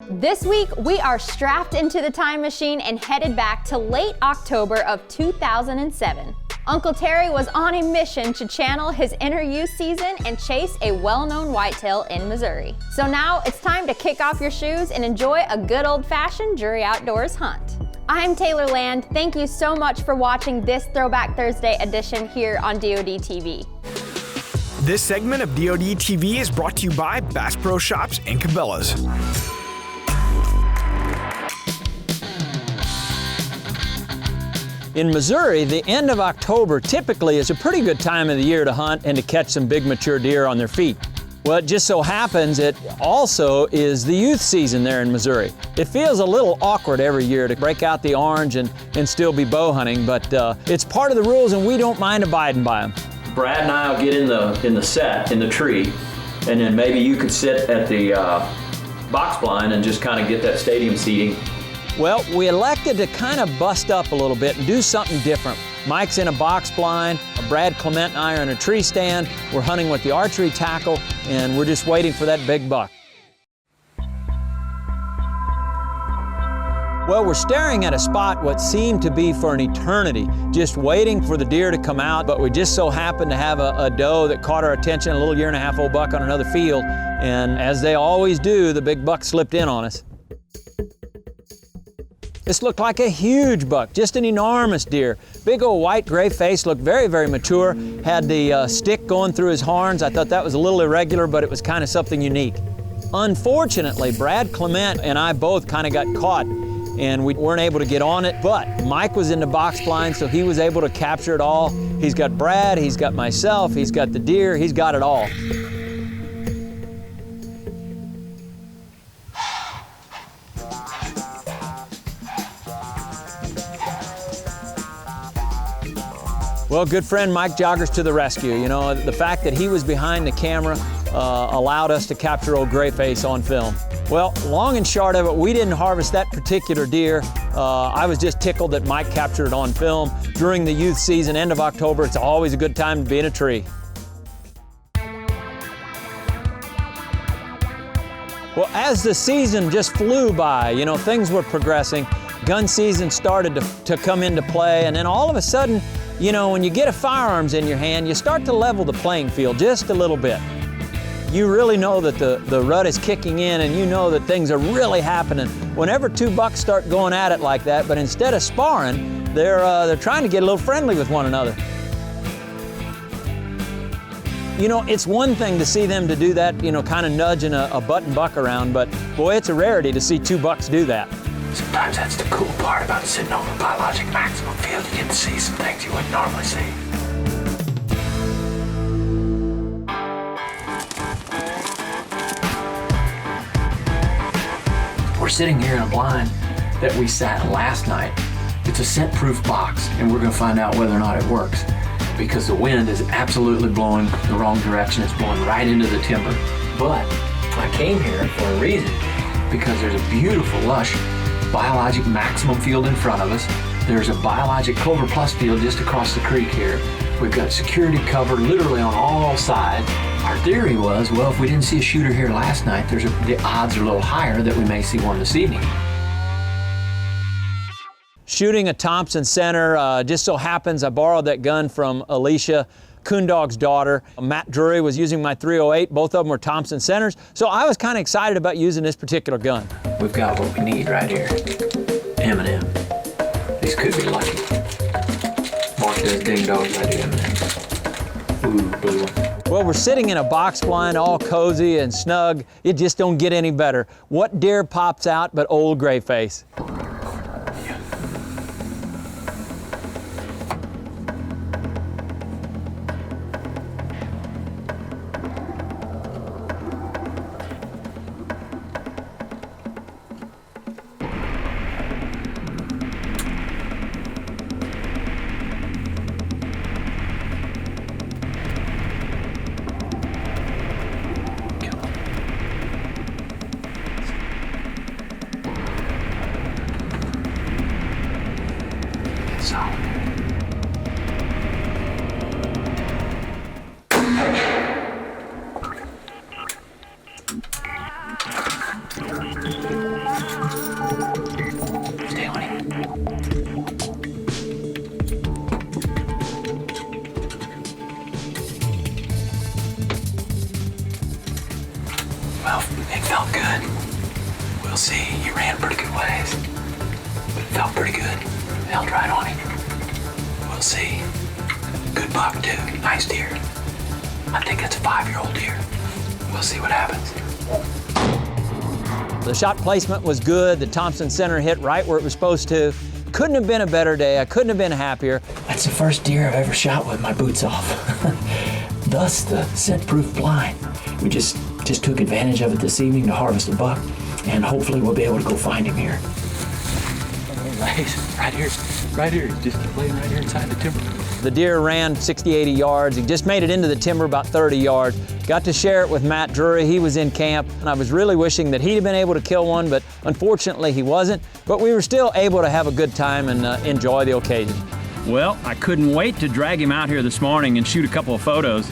This week, we are strapped into the time machine and headed back to late October of 2007. Uncle Terry was on a mission to channel his inner youth season and chase a well-known whitetail in Missouri. So now it's time to kick off your shoes and enjoy a good old-fashioned Drury Outdoors hunt. I'm Taylor Land. Thank you so much for watching this Throwback Thursday edition here on DoD TV. This segment of DoD TV is brought to you by Bass Pro Shops and Cabela's. In Missouri, the end of October typically is a pretty good time of the year to hunt and to catch some big mature deer on their feet. Well, it just so happens it also is the youth season there in Missouri. It feels a little awkward every year to break out the orange and still be bow hunting, but it's part of the rules and we don't mind abiding by them. Brad and I will get in the set, in the tree, and then maybe you could sit at the box blind and just kind of get that stadium seating. Well, we elected to kind of bust up a little bit and do something different. Mike's in a box blind, Brad Clement and I are in a tree stand, we're hunting with the archery tackle, and we're just waiting for that big buck. Well, we're staring at a spot what seemed to be for an eternity, just waiting for the deer to come out, but we just so happened to have a doe that caught our attention, a little 1.5-year-old buck on another field, and as they always do, the big buck slipped in on us. This looked like a huge buck, just an enormous deer. Big old white gray face, looked very, very mature. Had the stick going through his horns. I thought that was a little irregular, but it was kind of something unique. Unfortunately, Brad Clement and I both kind of got caught and we weren't able to get on it, but Mike was in the box blind, so he was able to capture it all. He's got Brad, he's got myself, he's got the deer, he's got it all. Well, good friend Mike Joggers to the rescue. You know, the fact that he was behind the camera allowed us to capture old Grayface on film. Well, long and short of it, we didn't harvest that particular deer. I was just tickled that Mike captured it on film during the youth season, end of October. It's always a good time to be in a tree. Well, as the season just flew by, you know, things were progressing. Gun season started to come into play, and then all of a sudden, you know, when you get a firearms in your hand, you start to level the playing field just a little bit. You really know that the rut is kicking in and you know that things are really happening. Whenever two bucks start going at it like that, but instead of sparring, they're trying to get a little friendly with one another. You know, it's one thing to see them to do that, you know, kind of nudging a button buck around, but boy, it's a rarity to see two bucks do that. Sometimes that's the cool part about sitting over biologic maximum field. You get to see some things you wouldn't normally see. We're sitting here in a blind that we sat last night. It's a scent-proof box, and we're going to find out whether or not it works, because the wind is absolutely blowing the wrong direction. It's blowing right into the timber. But I came here for a reason, because there's a beautiful, lush biologic maximum field in front of us. There's a biologic Clover Plus field just across the creek here. We've got security cover literally on all sides. Our theory was, well, if we didn't see a shooter here last night, the odds are a little higher that we may see one this evening. Shooting a Thompson Center, just so happens I borrowed that gun from Alicia, Coondog's daughter. Matt Drury was using my .308. Both of them were Thompson Centers. So I was kind of excited about using this particular gun. We've got what we need right here. M&M. These could be lucky. Mark those ding dogs, I do M&M. Ooh, blue one. Well, we're sitting in a box blind, all cozy and snug. It just don't get any better. What deer pops out but old Grayface? Stay on him. Well, it felt good. We'll see. He ran pretty good ways. But it felt pretty good. Held right on him. We'll see. Good buck, too. Nice deer. I think it's a 5-year-old deer. We'll see what happens. The shot placement was good. The Thompson center hit right where it was supposed to. Couldn't have been a better day. I couldn't have been happier. That's the first deer I've ever shot with my boots off. Thus the scent-proof blind. We just took advantage of it this evening to harvest a buck, and hopefully we'll be able to go find him here. Right here. He's just laying right here inside the timber. The deer ran 60, 80 yards. He just made it into the timber about 30 yards. Got to share it with Matt Drury. He was in camp, and I was really wishing that he'd have been able to kill one, but unfortunately he wasn't. But we were still able to have a good time and enjoy the occasion. Well, I couldn't wait to drag him out here this morning and shoot a couple of photos.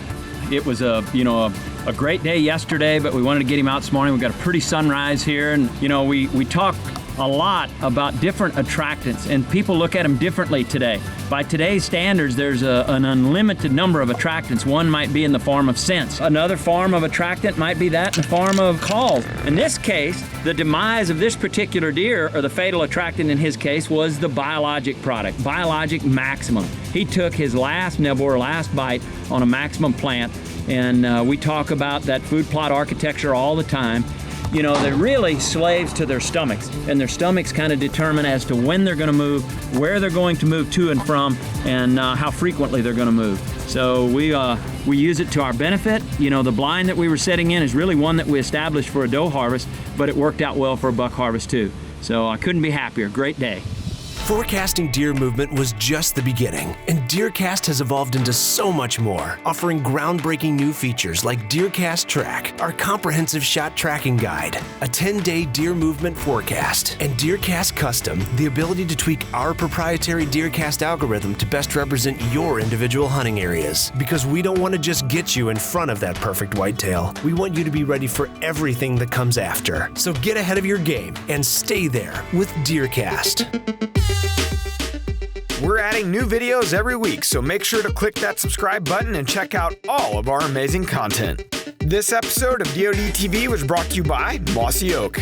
It was a great day yesterday, but we wanted to get him out this morning. We got a pretty sunrise here, and we talk a lot about different attractants, and people look at them differently today. By today's standards, there's an unlimited number of attractants. One might be in the form of scents. Another form of attractant might be that in the form of calls. In this case, the demise of this particular deer, or the fatal attractant in his case, was the biologic product, Biologic Maximum. He took his last nibble or last bite on a Maximum plant, and we talk about that food plot architecture all the time. They're really slaves to their stomachs, and their stomachs kind of determine as to when they're going to move, where they're going to move to and from, and how frequently they're going to move. So we use it to our benefit. The blind that we were setting in is really one that we established for a doe harvest, but it worked out well for a buck harvest too. So I couldn't be happier. Great day. Forecasting deer movement was just the beginning, and DeerCast has evolved into so much more, offering groundbreaking new features like DeerCast Track, our comprehensive shot tracking guide, a 10-day deer movement forecast, and DeerCast Custom, the ability to tweak our proprietary DeerCast algorithm to best represent your individual hunting areas. Because we don't want to just get you in front of that perfect whitetail. We want you to be ready for everything that comes after. So get ahead of your game and stay there with DeerCast. We're adding new videos every week, so make sure to click that subscribe button and check out all of our amazing content. This episode of DoD TV was brought to you by Mossy Oak.